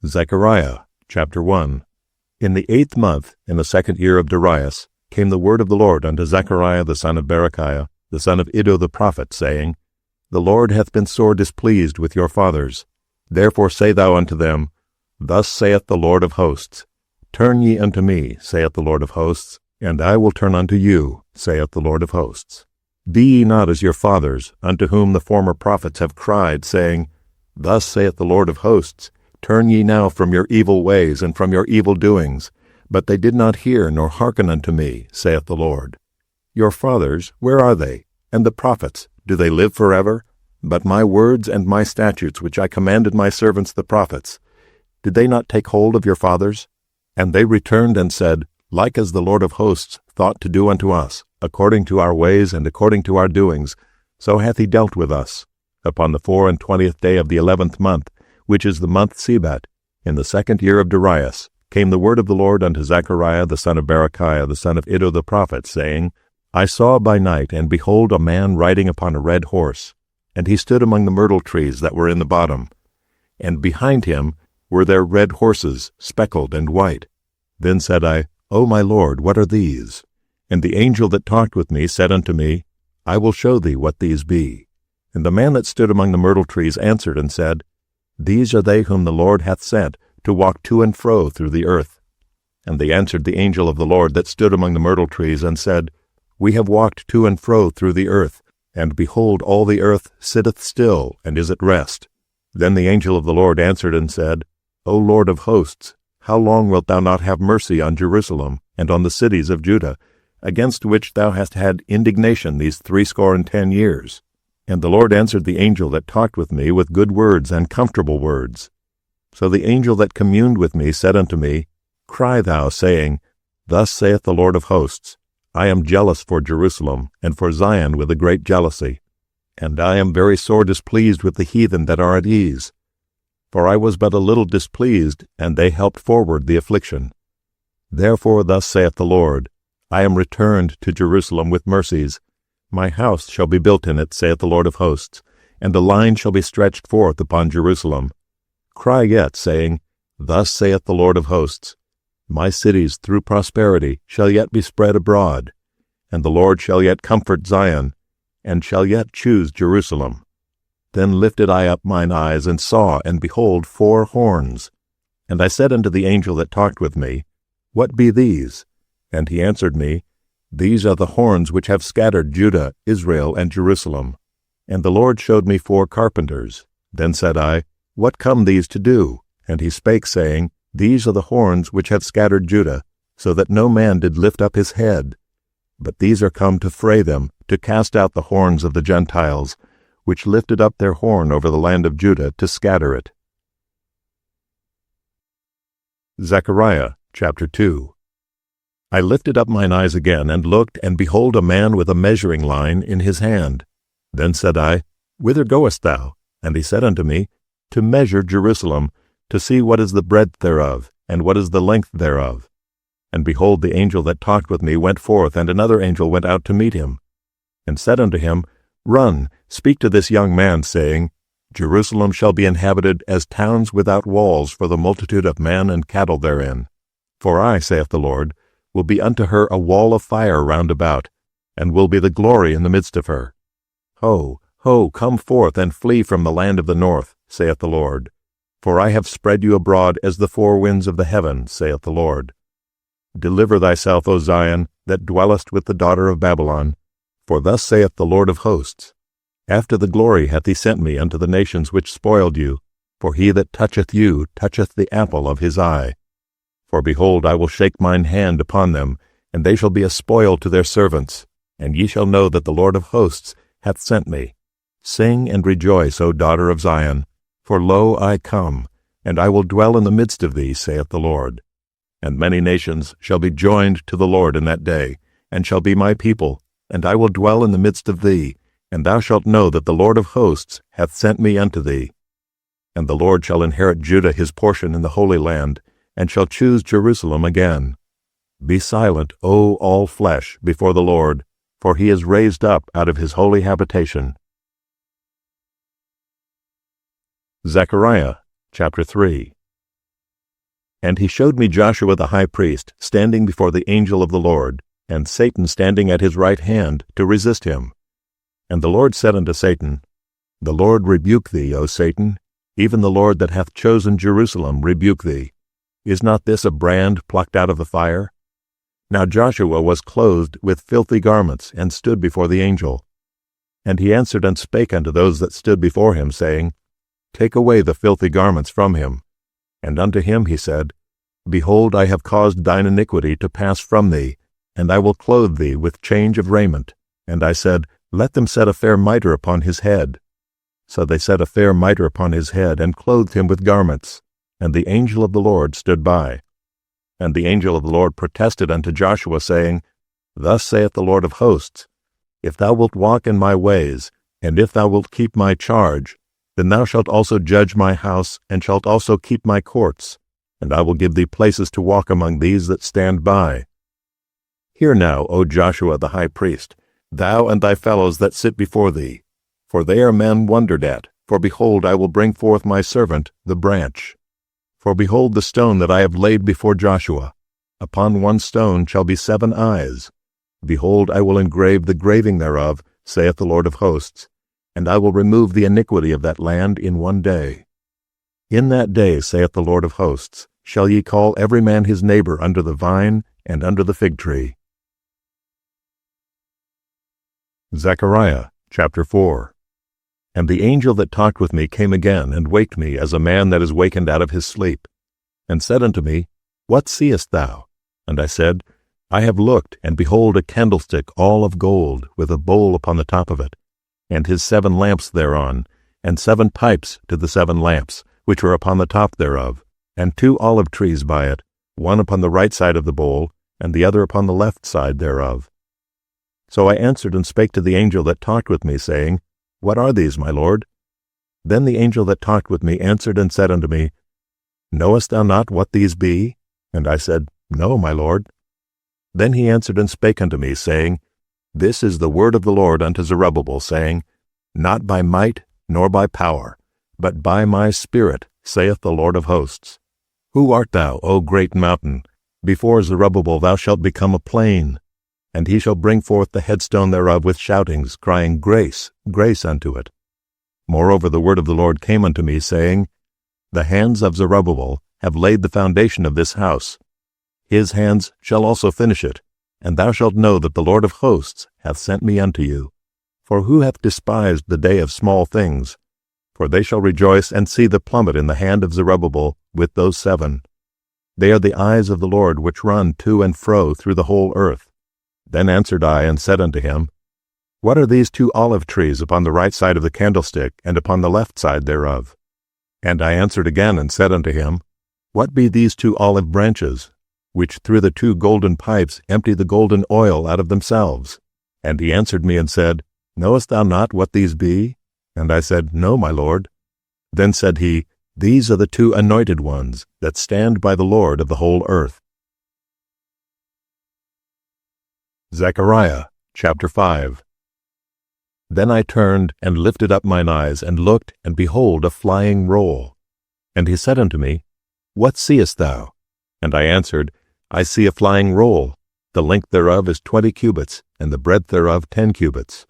Zechariah chapter 1. In the 8th month, in the 2nd year of Darius, came the word of the Lord unto Zechariah the son of Berechiah, the son of Iddo the prophet, saying, The Lord hath been sore displeased with your fathers. Therefore say thou unto them, Thus saith the Lord of hosts, Turn ye unto me, saith the Lord of hosts, and I will turn unto you, saith the Lord of hosts. Be ye not as your fathers, unto whom the former prophets have cried, saying, Thus saith the Lord of hosts, Turn ye now from your evil ways and from your evil doings. But they did not hear nor hearken unto me, saith the Lord. Your fathers, where are they? And the prophets, do they live forever? But my words and my statutes which I commanded my servants the prophets, did they not take hold of your fathers? And they returned and said, Like as the Lord of hosts thought to do unto us, according to our ways and according to our doings, so hath he dealt with us. Upon the 24th day of the 11th month, which is the month Sebat, in the 2nd year of Darius, came the word of the Lord unto Zechariah the son of Berechiah the son of Iddo the prophet, saying, I saw by night, and behold a man riding upon a red horse, and he stood among the myrtle trees that were in the bottom. And behind him were there red horses, speckled and white. Then said I, O my Lord, what are these? And the angel that talked with me said unto me, I will show thee what these be. And the man that stood among the myrtle trees answered and said, These are they whom the Lord hath sent to walk to and fro through the earth. And they answered the angel of the Lord that stood among the myrtle trees, and said, We have walked to and fro through the earth, and behold, all the earth sitteth still, and is at rest. Then the angel of the Lord answered and said, O Lord of hosts, how long wilt thou not have mercy on Jerusalem, and on the cities of Judah, against which thou hast had indignation these 70 years? And the Lord answered the angel that talked with me with good words and comfortable words. So the angel that communed with me said unto me, Cry thou, saying, Thus saith the Lord of hosts, I am jealous for Jerusalem, and for Zion with a great jealousy. And I am very sore displeased with the heathen that are at ease. For I was but a little displeased, and they helped forward the affliction. Therefore thus saith the Lord, I am returned to Jerusalem with mercies. My house shall be built in it, saith the Lord of hosts, and a line shall be stretched forth upon Jerusalem. Cry yet, saying, Thus saith the Lord of hosts, My cities through prosperity shall yet be spread abroad, and the Lord shall yet comfort Zion, and shall yet choose Jerusalem. Then lifted I up mine eyes, and saw, and behold, 4 horns. And I said unto the angel that talked with me, What be these? And he answered me, These are the horns which have scattered Judah, Israel, and Jerusalem. And the Lord showed me 4 carpenters. Then said I, What come these to do? And he spake, saying, These are the horns which have scattered Judah, so that no man did lift up his head. But these are come to fray them, to cast out the horns of the Gentiles, which lifted up their horn over the land of Judah to scatter it. Zechariah chapter 2. I lifted up mine eyes again, and looked, and behold a man with a measuring line in his hand. Then said I, Whither goest thou? And he said unto me, To measure Jerusalem, to see what is the breadth thereof, and what is the length thereof. And behold, the angel that talked with me went forth, and another angel went out to meet him, and said unto him, Run, speak to this young man, saying, Jerusalem shall be inhabited as towns without walls for the multitude of men and cattle therein. For I, saith the Lord, will be unto her a wall of fire round about, and will be the glory in the midst of her. Ho, ho, come forth and flee from the land of the north, saith the Lord. For I have spread you abroad as the 4 winds of the heaven, saith the Lord. Deliver thyself, O Zion, that dwellest with the daughter of Babylon. For thus saith the Lord of hosts, After the glory hath he sent me unto the nations which spoiled you, for he that toucheth you toucheth the apple of his eye. For behold, I will shake mine hand upon them, and they shall be a spoil to their servants, and ye shall know that the Lord of hosts hath sent me. Sing and rejoice, O daughter of Zion, for lo, I come, and I will dwell in the midst of thee, saith the Lord. And many nations shall be joined to the Lord in that day, and shall be my people, and I will dwell in the midst of thee, and thou shalt know that the Lord of hosts hath sent me unto thee. And the Lord shall inherit Judah his portion in the Holy Land, and shall choose Jerusalem again. Be silent, O all flesh, before the Lord, for he is raised up out of his holy habitation. Zechariah chapter 3. And he showed me Joshua the high priest standing before the angel of the Lord, and Satan standing at his right hand to resist him. And the Lord said unto Satan, The Lord rebuke thee, O Satan, even the Lord that hath chosen Jerusalem rebuke thee. Is not this a brand plucked out of the fire? Now Joshua was clothed with filthy garments, and stood before the angel. And he answered and spake unto those that stood before him, saying, Take away the filthy garments from him. And unto him he said, Behold, I have caused thine iniquity to pass from thee, and I will clothe thee with change of raiment. And I said, Let them set a fair mitre upon his head. So they set a fair mitre upon his head, and clothed him with garments. And the angel of the Lord stood by. And the angel of the Lord protested unto Joshua, saying, Thus saith the Lord of hosts, If thou wilt walk in my ways, and if thou wilt keep my charge, then thou shalt also judge my house, and shalt also keep my courts, and I will give thee places to walk among these that stand by. Hear now, O Joshua the high priest, thou and thy fellows that sit before thee, for they are men wondered at, for behold, I will bring forth my servant, the branch. For behold the stone that I have laid before Joshua. Upon one stone shall be 7 eyes. Behold, I will engrave the graving thereof, saith the Lord of hosts, and I will remove the iniquity of that land in one day. In that day, saith the Lord of hosts, shall ye call every man his neighbor under the vine and under the fig tree. Zechariah chapter 4. And the angel that talked with me came again, and waked me as a man that is wakened out of his sleep, and said unto me, What seest thou? And I said, I have looked, and behold a candlestick all of gold, with a bowl upon the top of it, and his 7 lamps thereon, and 7 pipes to the 7 lamps, which were upon the top thereof, and 2 olive trees by it, one upon the right side of the bowl, and the other upon the left side thereof. So I answered and spake to the angel that talked with me, saying, What are these, my Lord? Then the angel that talked with me answered and said unto me, Knowest thou not what these be? And I said, No, my Lord. Then he answered and spake unto me, saying, This is the word of the Lord unto Zerubbabel, saying, Not by might, nor by power, but by my Spirit, saith the Lord of hosts. Who art thou, O great mountain? Before Zerubbabel thou shalt become a plain. And he shall bring forth the headstone thereof with shoutings, crying, Grace, grace unto it. Moreover the word of the Lord came unto me, saying, The hands of Zerubbabel have laid the foundation of this house. His hands shall also finish it, and thou shalt know that the Lord of hosts hath sent me unto you. For who hath despised the day of small things? For they shall rejoice and see the plummet in the hand of Zerubbabel with those 7. They are the eyes of the Lord which run to and fro through the whole earth. Then answered I and said unto him, What are these 2 olive trees upon the right side of the candlestick, and upon the left side thereof? And I answered again and said unto him, What be these 2 olive branches, which through the 2 golden pipes empty the golden oil out of themselves? And he answered me and said, Knowest thou not what these be? And I said, No, my Lord. Then said he, These are the 2 anointed ones that stand by the Lord of the whole earth. Zechariah chapter 5. Then I turned and lifted up mine eyes, and looked, and behold a flying roll. And he said unto me, What seest thou? And I answered, I see a flying roll. The length thereof is 20 cubits, and the breadth thereof 10 cubits.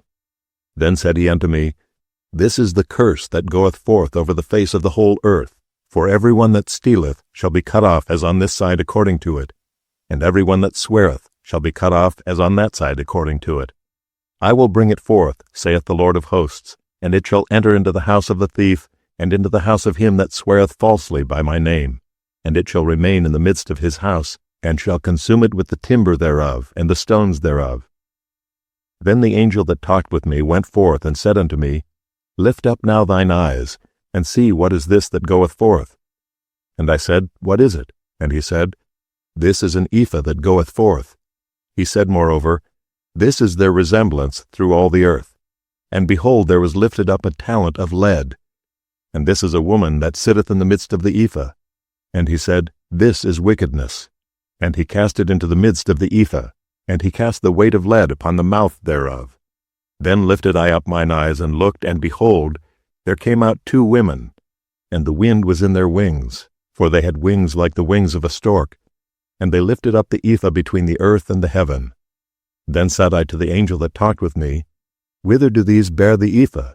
Then said he unto me, This is the curse that goeth forth over the face of the whole earth. For every one that stealeth shall be cut off as on this side according to it, and every one that sweareth shall be cut off as on that side according to it. I will bring it forth, saith the Lord of hosts, and it shall enter into the house of the thief, and into the house of him that sweareth falsely by my name. And it shall remain in the midst of his house, and shall consume it with the timber thereof, and the stones thereof. Then the angel that talked with me went forth, and said unto me, Lift up now thine eyes, and see what is this that goeth forth. And I said, What is it? And he said, This is an ephah that goeth forth. He said moreover, This is their resemblance through all the earth. And behold, there was lifted up a talent of lead. And this is a woman that sitteth in the midst of the ephah. And he said, This is wickedness. And he cast it into the midst of the ephah, and he cast the weight of lead upon the mouth thereof. Then lifted I up mine eyes, and looked, and behold, there came out 2 women, and the wind was in their wings, for they had wings like the wings of a stork, and they lifted up the Ephah between the earth and the heaven. Then said I to the angel that talked with me, Whither do these bear the Ephah?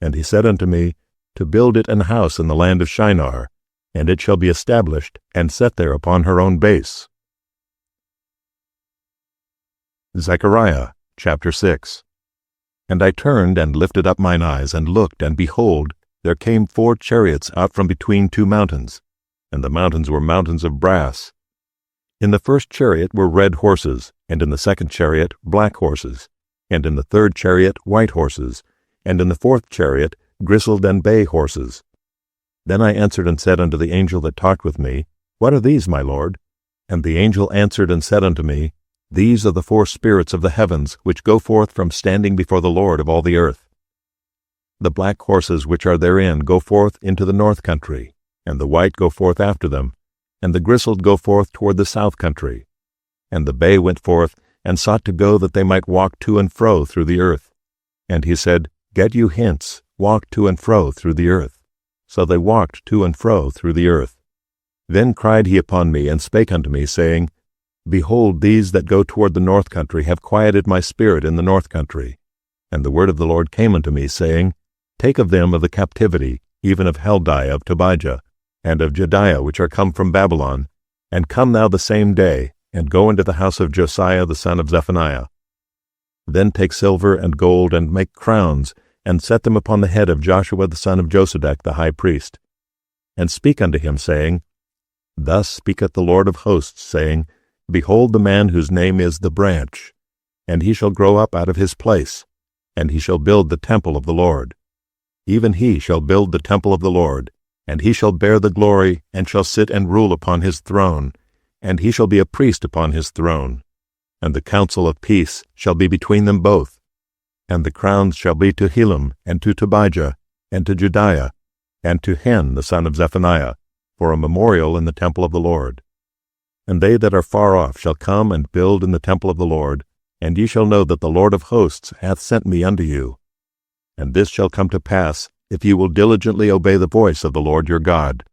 And he said unto me, To build it an house in the land of Shinar, and it shall be established and set there upon her own base. Zechariah chapter 6. And I turned and lifted up mine eyes, and looked, and behold, there came 4 chariots out from between 2 mountains, and the mountains were mountains of brass. In the first chariot were red horses, and in the second chariot black horses, and in the third chariot white horses, and in the fourth chariot grizzled and bay horses. Then I answered and said unto the angel that talked with me, What are these, my Lord? And the angel answered and said unto me, These are the 4 spirits of the heavens, which go forth from standing before the Lord of all the earth. The black horses which are therein go forth into the north country, and the white go forth after them, and the grizzled go forth toward the south country. And the bay went forth, and sought to go that they might walk to and fro through the earth. And he said, Get you hence, walk to and fro through the earth. So they walked to and fro through the earth. Then cried he upon me, and spake unto me, saying, Behold, these that go toward the north country have quieted my spirit in the north country. And the word of the Lord came unto me, saying, Take of them of the captivity, even of Haggai of Tobijah, and of Jediah, which are come from Babylon, and come thou the same day, and go into the house of Josiah the son of Zephaniah. Then take silver and gold, and make crowns, and set them upon the head of Joshua the son of Josedech the high priest. And speak unto him, saying, Thus speaketh the Lord of hosts, saying, Behold the man whose name is the branch, and he shall grow up out of his place, and he shall build the temple of the Lord. Even he shall build the temple of the Lord, and he shall bear the glory, and shall sit and rule upon his throne, and he shall be a priest upon his throne. And the counsel of peace shall be between them both. And the crowns shall be to Helem, and to Tobijah, and to Jediah, and to Hen the son of Zephaniah, for a memorial in the temple of the Lord. And they that are far off shall come and build in the temple of the Lord, and ye shall know that the Lord of hosts hath sent me unto you. And this shall come to pass, if ye will diligently obey the voice of the Lord your God.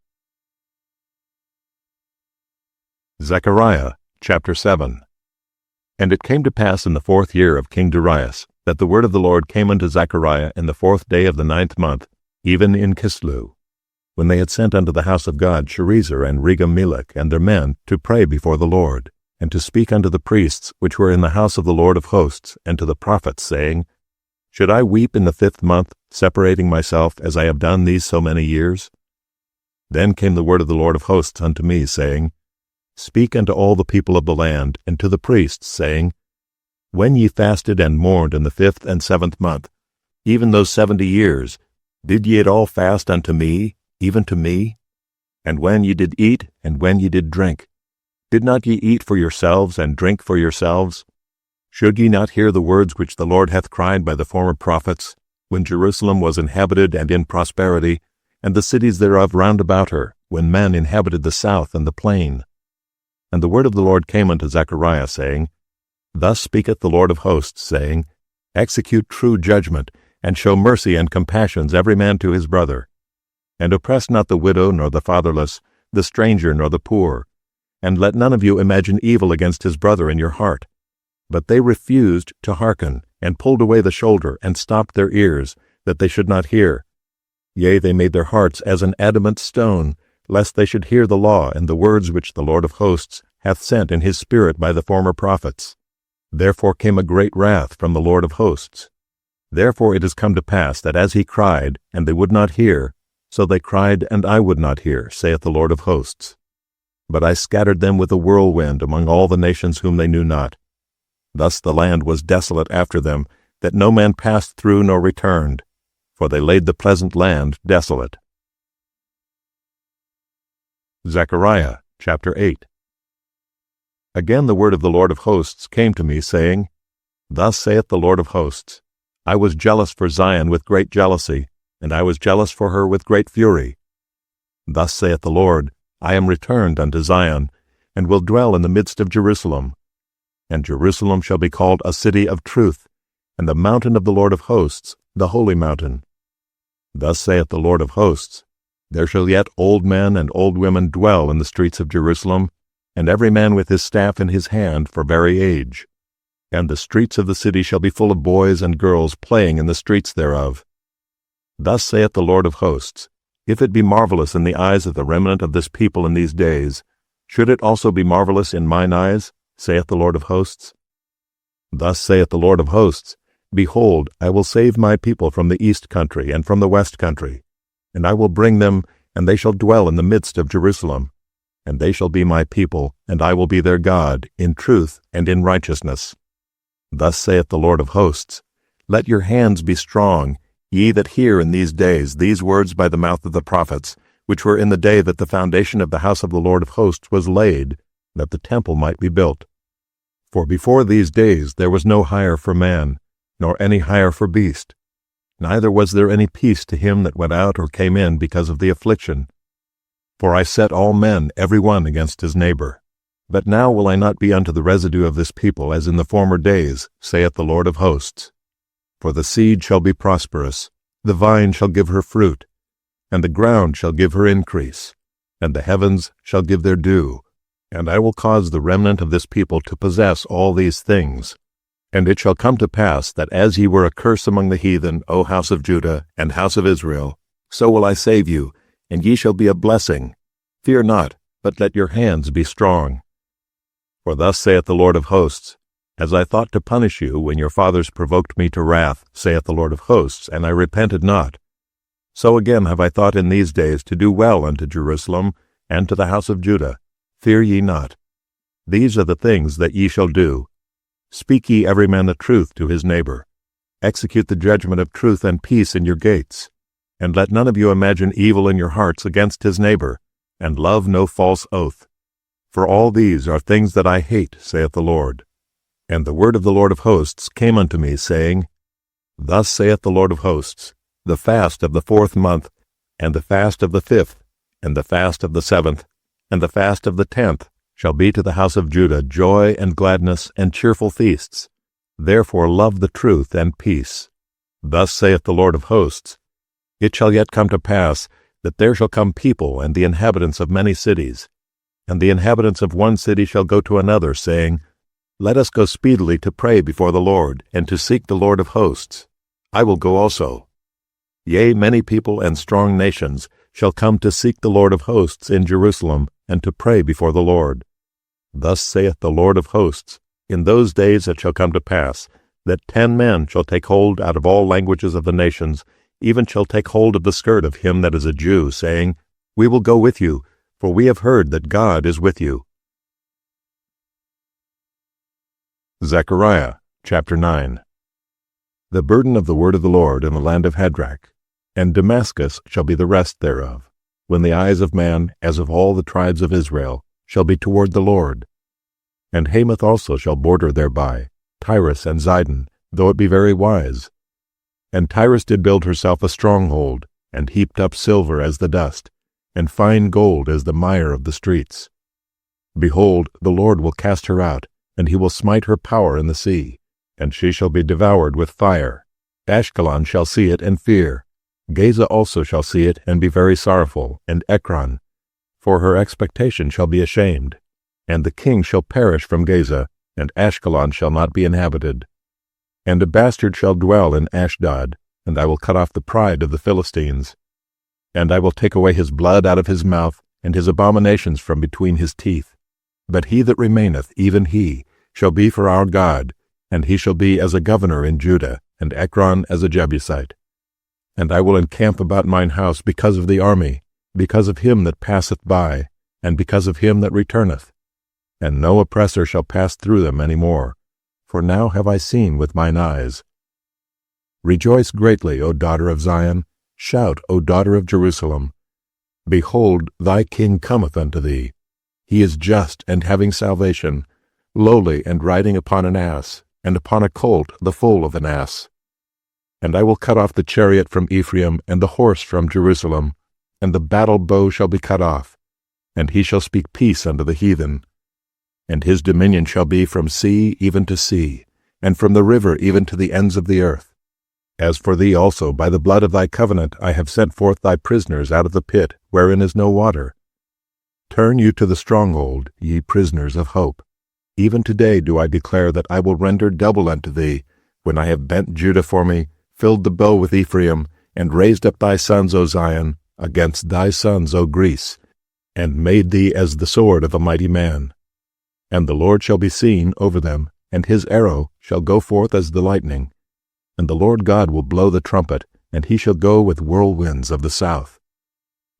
Zechariah chapter 7. And it came to pass in the 4th year of King Darius, that the word of the Lord came unto Zechariah in the 4th day of the 9th month, even in Kislew, when they had sent unto the house of God Sherezer and Regem-melech and their men to pray before the Lord, and to speak unto the priests which were in the house of the Lord of hosts, and to the prophets, saying, Should I weep in the 5th month, separating myself as I have done these so many years? Then came the word of the Lord of hosts unto me, saying, Speak unto all the people of the land, and to the priests, saying, When ye fasted and mourned in the 5th and 7th month, even those 70 years, did ye at all fast unto me, even to me? And when ye did eat, and when ye did drink, did not ye eat for yourselves, and drink for yourselves? Should ye not hear the words which the Lord hath cried by the former prophets, when Jerusalem was inhabited and in prosperity, and the cities thereof round about her, when men inhabited the south and the plain? And the word of the Lord came unto Zechariah, saying, Thus speaketh the Lord of hosts, saying, Execute true judgment, and show mercy and compassions every man to his brother. And oppress not the widow nor the fatherless, the stranger nor the poor. And let none of you imagine evil against his brother in your heart. But they refused to hearken, and pulled away the shoulder, and stopped their ears, that they should not hear. Yea, they made their hearts as an adamant stone, lest they should hear the law and the words which the Lord of hosts hath sent in his Spirit by the former prophets. Therefore came a great wrath from the Lord of hosts. Therefore it is come to pass that as he cried, and they would not hear, so they cried, and I would not hear, saith the Lord of hosts. But I scattered them with a whirlwind among all the nations whom they knew not. Thus the land was desolate after them, that no man passed through nor returned, for they laid the pleasant land desolate. Zechariah chapter 8. Again the word of the Lord of hosts came to me, saying, Thus saith the Lord of hosts, I was jealous for Zion with great jealousy, and I was jealous for her with great fury. Thus saith the Lord, I am returned unto Zion, and will dwell in the midst of Jerusalem. And Jerusalem shall be called a city of truth, and the mountain of the Lord of hosts, the holy mountain. Thus saith the Lord of hosts, There shall yet old men and old women dwell in the streets of Jerusalem, and every man with his staff in his hand for very age. And the streets of the city shall be full of boys and girls playing in the streets thereof. Thus saith the Lord of hosts, if it be marvelous in the eyes of the remnant of this people in these days, should it also be marvelous in mine eyes, saith the Lord of hosts? Thus saith the Lord of hosts, behold, I will save my people from the east country and from the west country, and I will bring them, and they shall dwell in the midst of Jerusalem. And they shall be my people, and I will be their God, in truth and in righteousness. Thus saith the Lord of hosts, let your hands be strong, ye that hear in these days these words by the mouth of the prophets, which were in the day that the foundation of the house of the Lord of hosts was laid, that the temple might be built. For before these days there was no hire for man, nor any hire for beast, neither was there any peace to him that went out or came in because of the affliction. For I set all men every one against his neighbor. But now will I not be unto the residue of this people as in the former days, saith the Lord of hosts. For the seed shall be prosperous, the vine shall give her fruit, and the ground shall give her increase, and the heavens shall give their dew, and I will cause the remnant of this people to possess all these things. And it shall come to pass that as ye were a curse among the heathen, O house of Judah and house of Israel, so will I save you, and ye shall be a blessing. Fear not, but let your hands be strong. For thus saith the Lord of hosts, as I thought to punish you when your fathers provoked me to wrath, saith the Lord of hosts, and I repented not, so again have I thought in these days to do well unto Jerusalem and to the house of Judah. Fear ye not. These are the things that ye shall do. Speak ye every man the truth to his neighbor. Execute the judgment of truth and peace in your gates. And let none of you imagine evil in your hearts against his neighbor, and love no false oath. For all these are things that I hate, saith the Lord. And the word of the Lord of hosts came unto me, saying, Thus saith the Lord of hosts, the fast of the 4th month, and the fast of the 5th, and the fast of the 7th, and the fast of the 10th, shall be to the house of Judah joy and gladness and cheerful feasts. Therefore love the truth and peace. Thus saith the Lord of hosts, It shall yet come to pass, that there shall come people and the inhabitants of many cities, and the inhabitants of one city shall go to another, saying, Let us go speedily to pray before the Lord, and to seek the Lord of hosts. I will go also. Yea, many people and strong nations shall come to seek the Lord of hosts in Jerusalem, and to pray before the Lord. Thus saith the Lord of hosts, In those days it shall come to pass, that 10 men shall take hold out of all languages of the nations, even shall take hold of the skirt of him that is a Jew, saying, We will go with you, for we have heard that God is with you. Zechariah chapter 9. The burden of the word of the Lord in the land of Hadrach, and Damascus shall be the rest thereof, when the eyes of man, as of all the tribes of Israel, shall be toward the Lord. And Hamath also shall border thereby, Tyrus and Zidon, though it be very wise. And Tyrus did build herself a stronghold, and heaped up silver as the dust, and fine gold as the mire of the streets. Behold, the Lord will cast her out, and he will smite her power in the sea, and she shall be devoured with fire. Ashkelon shall see it and fear. Gaza also shall see it and be very sorrowful, and Ekron, for her expectation shall be ashamed. And the king shall perish from Gaza, and Ashkelon shall not be inhabited. And a bastard shall dwell in Ashdod, and I will cut off the pride of the Philistines. And I will take away his blood out of his mouth, and his abominations from between his teeth. But he that remaineth, even he, shall be for our God, and he shall be as a governor in Judah, and Ekron as a Jebusite. And I will encamp about mine house because of the army, because of him that passeth by, and because of him that returneth. And no oppressor shall pass through them any more, for now have I seen with mine eyes. Rejoice greatly, O daughter of Zion, shout, O daughter of Jerusalem. Behold, thy king cometh unto thee. He is just and having salvation, lowly and riding upon an ass, and upon a colt the foal of an ass. And I will cut off the chariot from Ephraim, and the horse from Jerusalem, and the battle bow shall be cut off, and he shall speak peace unto the heathen. And his dominion shall be from sea even to sea, and from the river even to the ends of the earth. As for thee also, by the blood of thy covenant I have sent forth thy prisoners out of the pit, wherein is no water. Turn you to the stronghold, ye prisoners of hope. Even today do I declare that I will render double unto thee, when I have bent Judah for me, filled the bow with Ephraim, and raised up thy sons, O Zion, against thy sons, O Greece, and made thee as the sword of a mighty man. And the Lord shall be seen over them, and his arrow shall go forth as the lightning. And the Lord God will blow the trumpet, and he shall go with whirlwinds of the south.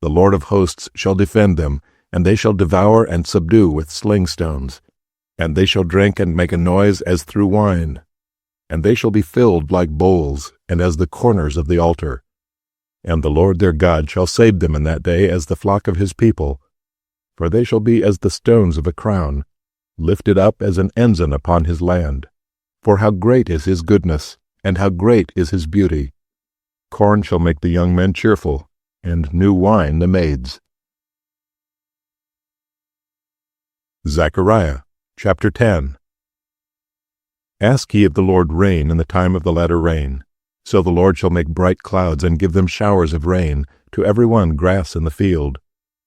The Lord of hosts shall defend them, and they shall devour and subdue with sling stones. And they shall drink and make a noise as through wine. And they shall be filled like bowls, and as the corners of the altar. And the Lord their God shall save them in that day as the flock of his people. For they shall be as the stones of a crown, lifted up as an ensign upon his land. For how great is his goodness, and how great is his beauty! Corn shall make the young men cheerful, and new wine the maids. Zechariah chapter 10. Ask ye of the Lord rain in the time of the latter rain. So the Lord shall make bright clouds, and give them showers of rain, to every one grass in the field.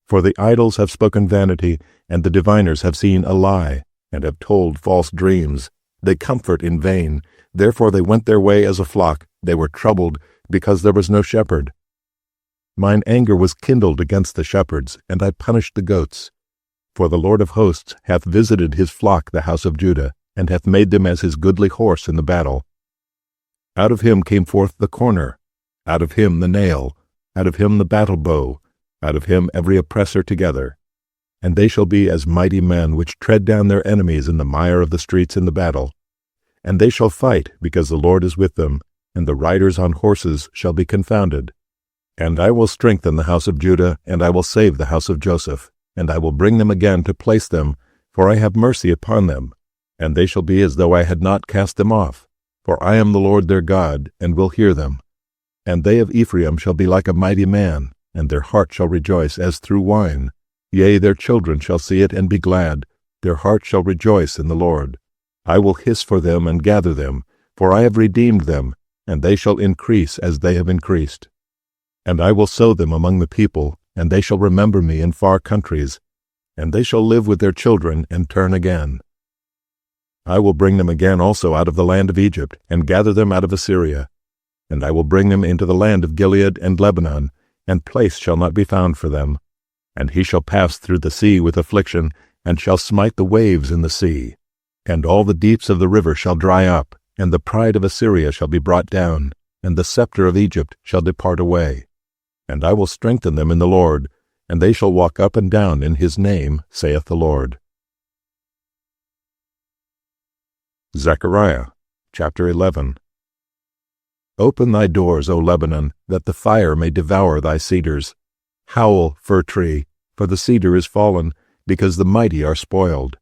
For the idols have spoken vanity, and the diviners have seen a lie, and have told false dreams. They comfort in vain. Therefore they went their way as a flock. They were troubled, because there was no shepherd. Mine anger was kindled against the shepherds, and I punished the goats. For the Lord of hosts hath visited his flock, the house of Judah, and hath made them as his goodly horse in the battle. Out of him came forth the corner, out of him the nail, out of him the battle bow, out of him every oppressor together. And they shall be as mighty men which tread down their enemies in the mire of the streets in the battle. And they shall fight, because the Lord is with them, and the riders on horses shall be confounded. And I will strengthen the house of Judah, and I will save the house of Joseph, and I will bring them again to place them, for I have mercy upon them. And they shall be as though I had not cast them off, for I am the Lord their God, and will hear them. And they of Ephraim shall be like a mighty man, and their heart shall rejoice as through wine. Yea, their children shall see it and be glad. Their heart shall rejoice in the Lord. I will hiss for them and gather them, for I have redeemed them, and they shall increase as they have increased. And I will sow them among the people, and they shall remember me in far countries, and they shall live with their children and turn again. I will bring them again also out of the land of Egypt, and gather them out of Assyria. And I will bring them into the land of Gilead and Lebanon, and place shall not be found for them. And he shall pass through the sea with affliction, and shall smite the waves in the sea. And all the deeps of the river shall dry up, and the pride of Assyria shall be brought down, and the scepter of Egypt shall depart away. And I will strengthen them in the Lord, and they shall walk up and down in his name, saith the Lord. Zechariah chapter 11. Open thy doors, O Lebanon, that the fire may devour thy cedars. Howl, fir tree, for the cedar is fallen, because the mighty are spoiled.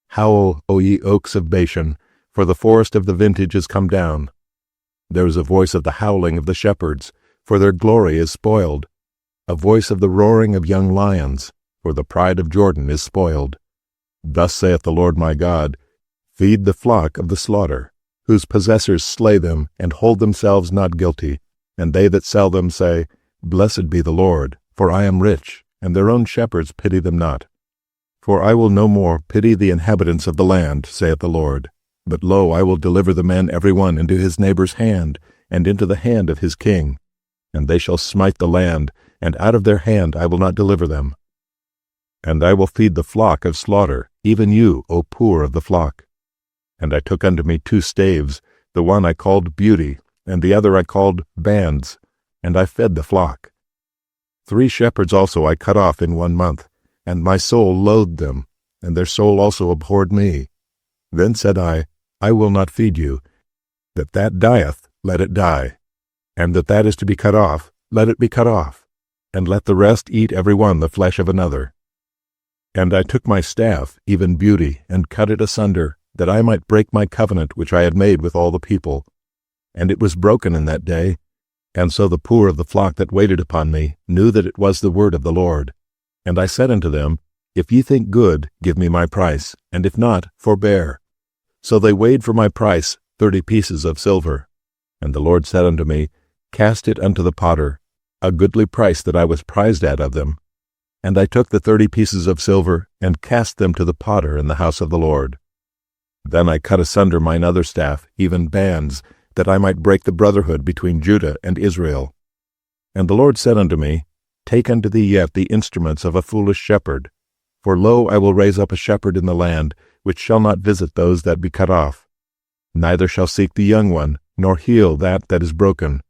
Howl, O ye oaks of Bashan, for the forest of the vintage is come down. There is a voice of the howling of the shepherds, for their glory is spoiled. A voice of the roaring of young lions, for the pride of Jordan is spoiled. Thus saith the Lord my God, Feed the flock of the slaughter, whose possessors slay them, and hold themselves not guilty. And they that sell them say, Blessed be the Lord, for I am rich, and their own shepherds pity them not. For I will no more pity the inhabitants of the land, saith the Lord. But lo, I will deliver the men every one into his neighbor's hand, and into the hand of his king. And they shall smite the land, and out of their hand I will not deliver them. And I will feed the flock of slaughter, even you, O poor of the flock. And I took unto me 2 staves, the one I called Beauty, and the other I called Bands, and I fed the flock. 3 shepherds also I cut off in 1 month, and my soul loathed them, and their soul also abhorred me. Then said I will not feed you. That dieth, let it die, and that is to be cut off, let it be cut off, and let the rest eat every one the flesh of another. And I took my staff, even Beauty, and cut it asunder, that I might break my covenant which I had made with all the people. And it was broken in that day. And so the poor of the flock that waited upon me knew that it was the word of the Lord. And I said unto them, If ye think good, give me my price, and if not, forbear. So they weighed for my price 30 pieces of silver. And the Lord said unto me, Cast it unto the potter, a goodly price that I was prized at of them. And I took the 30 pieces of silver, and cast them to the potter in the house of the Lord. Then I cut asunder mine other staff, even bands, that I might break the brotherhood between Judah and Israel. And the Lord said unto me, Take unto thee yet the instruments of a foolish shepherd. For lo, I will raise up a shepherd in the land, which shall not visit those that be cut off. Neither shall seek the young one, nor heal that that is broken,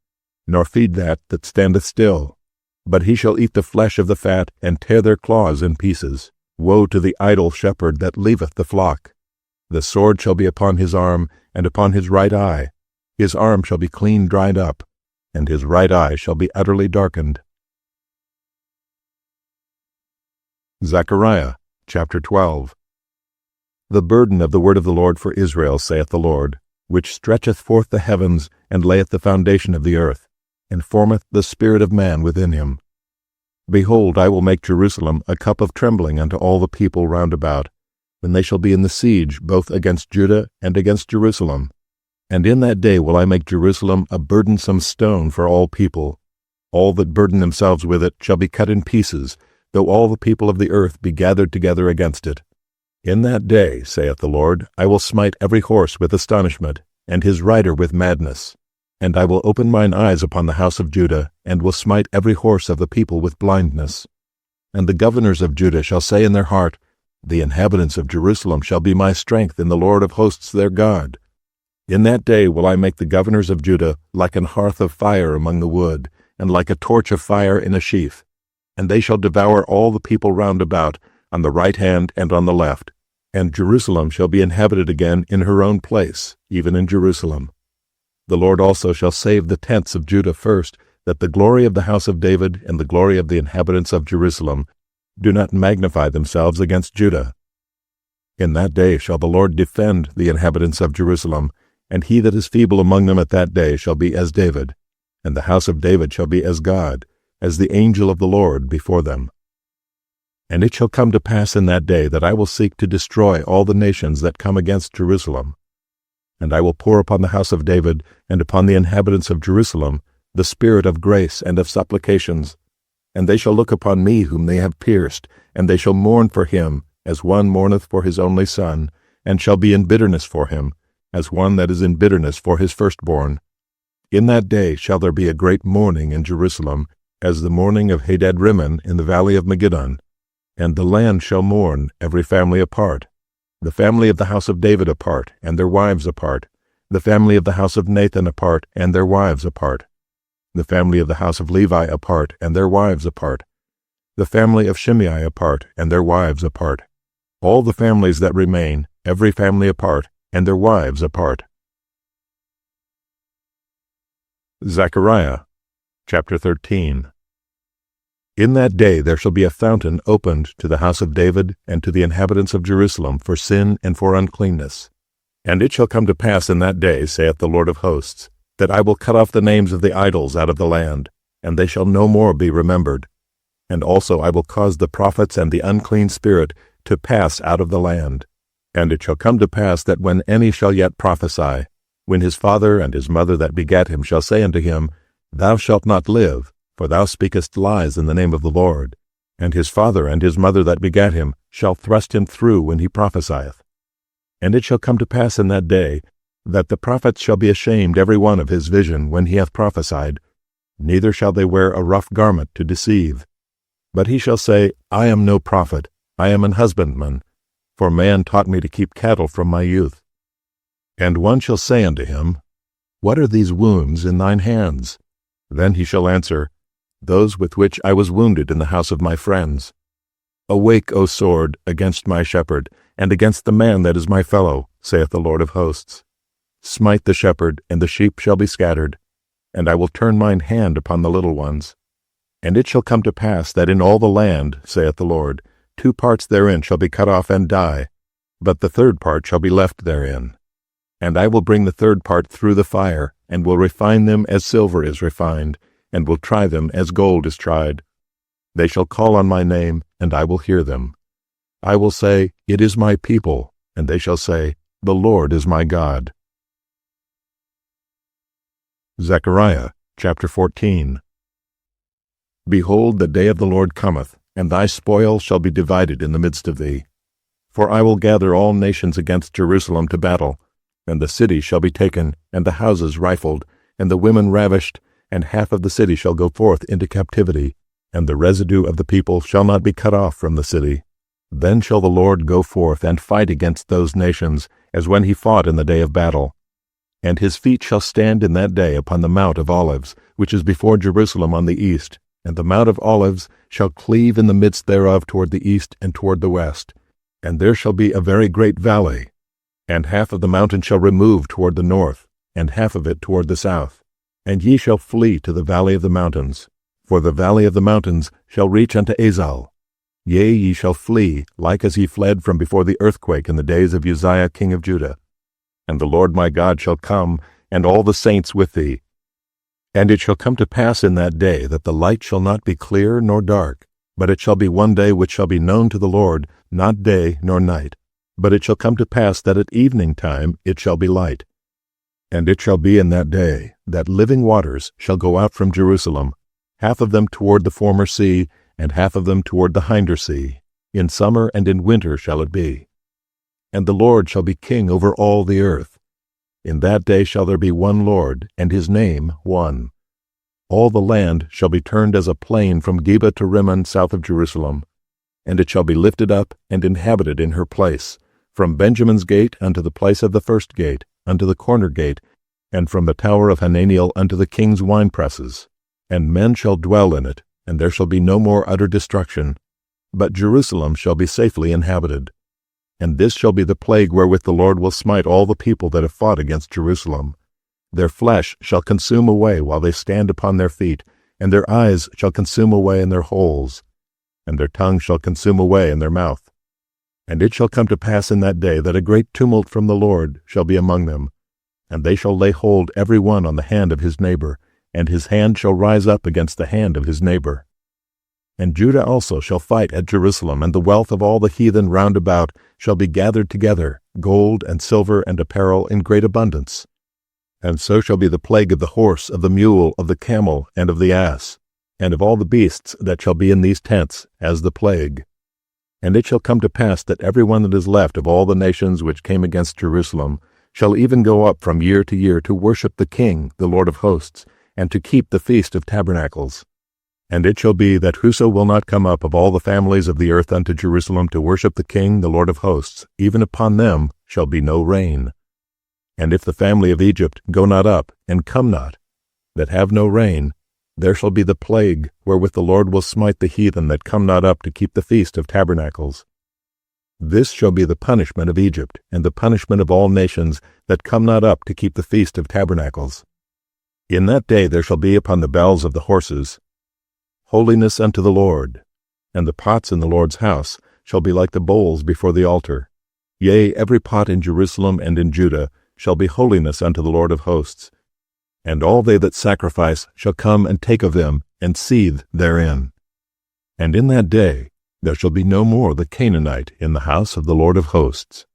nor feed that that standeth still. But he shall eat the flesh of the fat, and tear their claws in pieces. Woe to the idle shepherd that leaveth the flock! The sword shall be upon his arm, and upon his right eye. His arm shall be clean dried up, and his right eye shall be utterly darkened. Zechariah chapter 12. The burden of the word of the Lord for Israel, saith the Lord, which stretcheth forth the heavens, and layeth the foundation of the earth, and formeth the spirit of man within him. Behold, I will make Jerusalem a cup of trembling unto all the people round about, when they shall be in the siege both against Judah and against Jerusalem. And in that day will I make Jerusalem a burdensome stone for all people. All that burden themselves with it shall be cut in pieces, though all the people of the earth be gathered together against it. In that day, saith the Lord, I will smite every horse with astonishment, and his rider with madness. And I will open mine eyes upon the house of Judah, and will smite every horse of the people with blindness. And the governors of Judah shall say in their heart, The inhabitants of Jerusalem shall be my strength in the Lord of hosts their God. In that day will I make the governors of Judah like an hearth of fire among the wood, and like a torch of fire in a sheaf. And they shall devour all the people round about, on the right hand and on the left. And Jerusalem shall be inhabited again in her own place, even in Jerusalem. The Lord also shall save the tents of Judah first, that the glory of the house of David and the glory of the inhabitants of Jerusalem do not magnify themselves against Judah. In that day shall the Lord defend the inhabitants of Jerusalem, and he that is feeble among them at that day shall be as David, and the house of David shall be as God, as the angel of the Lord before them. And it shall come to pass in that day that I will seek to destroy all the nations that come against Jerusalem. And I will pour upon the house of David and upon the inhabitants of Jerusalem the spirit of grace and of supplications. And they shall look upon me whom they have pierced, and they shall mourn for him, as one mourneth for his only son, and shall be in bitterness for him, as one that is in bitterness for his firstborn. In that day shall there be a great mourning in Jerusalem, as the mourning of Hadad-rimmon in the valley of Megiddon. And the land shall mourn, every family apart, the family of the house of David apart, and their wives apart, the family of the house of Nathan apart, and their wives apart, the family of the house of Levi apart, and their wives apart, the family of Shimei apart, and their wives apart, all the families that remain, every family apart, and their wives apart. Zechariah chapter 13. In that day there shall be a fountain opened to the house of David and to the inhabitants of Jerusalem for sin and for uncleanness. And it shall come to pass in that day, saith the Lord of hosts, that I will cut off the names of the idols out of the land, and they shall no more be remembered. And also I will cause the prophets and the unclean spirit to pass out of the land. And it shall come to pass that when any shall yet prophesy, when his father and his mother that begat him shall say unto him, Thou shalt not live, for thou speakest lies in the name of the Lord. And his father and his mother that begat him shall thrust him through when he prophesieth. And it shall come to pass in that day, that the prophets shall be ashamed every one of his vision when he hath prophesied, neither shall they wear a rough garment to deceive. But he shall say, I am no prophet, I am an husbandman, for man taught me to keep cattle from my youth. And one shall say unto him, What are these wounds in thine hands? Then he shall answer, Those with which I was wounded in the house of my friends. Awake, O sword, against my shepherd, and against the man that is my fellow, saith the Lord of hosts. Smite the shepherd, and the sheep shall be scattered, and I will turn mine hand upon the little ones. And it shall come to pass that in all the land, saith the Lord, 2 parts therein shall be cut off and die, but the 3rd part shall be left therein. And I will bring the 3rd part through the fire, and will refine them as silver is refined, and will try them as gold is tried. They shall call on my name, and I will hear them. I will say, It is my people, and they shall say, The Lord is my God. Zechariah chapter 14. Behold, the day of the Lord cometh, and thy spoil shall be divided in the midst of thee. For I will gather all nations against Jerusalem to battle, and the city shall be taken, and the houses rifled, and the women ravished, and half of the city shall go forth into captivity, and the residue of the people shall not be cut off from the city. Then shall the Lord go forth and fight against those nations, as when he fought in the day of battle. And his feet shall stand in that day upon the Mount of Olives, which is before Jerusalem on the east, and the Mount of Olives shall cleave in the midst thereof toward the east and toward the west. And there shall be a very great valley, and half of the mountain shall remove toward the north, and half of it toward the south. And ye shall flee to the valley of the mountains, for the valley of the mountains shall reach unto Azal. Yea, ye shall flee, like as ye fled from before the earthquake in the days of Uzziah king of Judah. And the Lord my God shall come, and all the saints with thee. And it shall come to pass in that day that the light shall not be clear nor dark, but it shall be one day which shall be known to the Lord, not day nor night. But it shall come to pass that at evening time it shall be light. And it shall be in that day that living waters shall go out from Jerusalem, half of them toward the former sea, and half of them toward the hinder sea. In summer and in winter shall it be. And the Lord shall be king over all the earth. In that day shall there be one Lord, and his name one. All the land shall be turned as a plain from Geba to Rimmon south of Jerusalem. And it shall be lifted up and inhabited in her place, from Benjamin's gate unto the place of the first gate, unto the corner gate, and from the tower of Hananiel unto the king's winepresses. And men shall dwell in it, and there shall be no more utter destruction. But Jerusalem shall be safely inhabited. And this shall be the plague wherewith the Lord will smite all the people that have fought against Jerusalem. Their flesh shall consume away while they stand upon their feet, and their eyes shall consume away in their holes, and their tongue shall consume away in their mouth. And it shall come to pass in that day that a great tumult from the Lord shall be among them, and they shall lay hold every one on the hand of his neighbor, and his hand shall rise up against the hand of his neighbor. And Judah also shall fight at Jerusalem, and the wealth of all the heathen round about shall be gathered together, gold and silver and apparel in great abundance. And so shall be the plague of the horse, of the mule, of the camel, and of the ass, and of all the beasts that shall be in these tents, as the plague. And it shall come to pass that every one that is left of all the nations which came against Jerusalem shall even go up from year to year to worship the King, the Lord of hosts, and to keep the Feast of Tabernacles. And it shall be that whoso will not come up of all the families of the earth unto Jerusalem to worship the King, the Lord of hosts, even upon them shall be no rain. And if the family of Egypt go not up, and come not, that have no rain, there shall be the plague wherewith the Lord will smite the heathen that come not up to keep the Feast of Tabernacles. This shall be the punishment of Egypt, and the punishment of all nations that come not up to keep the Feast of Tabernacles. In that day there shall be upon the bells of the horses, Holiness unto the Lord, and the pots in the Lord's house shall be like the bowls before the altar. Yea, every pot in Jerusalem and in Judah shall be holiness unto the Lord of hosts. And all they that sacrifice shall come and take of them, and seethe therein. And in that day there shall be no more the Canaanite in the house of the Lord of hosts.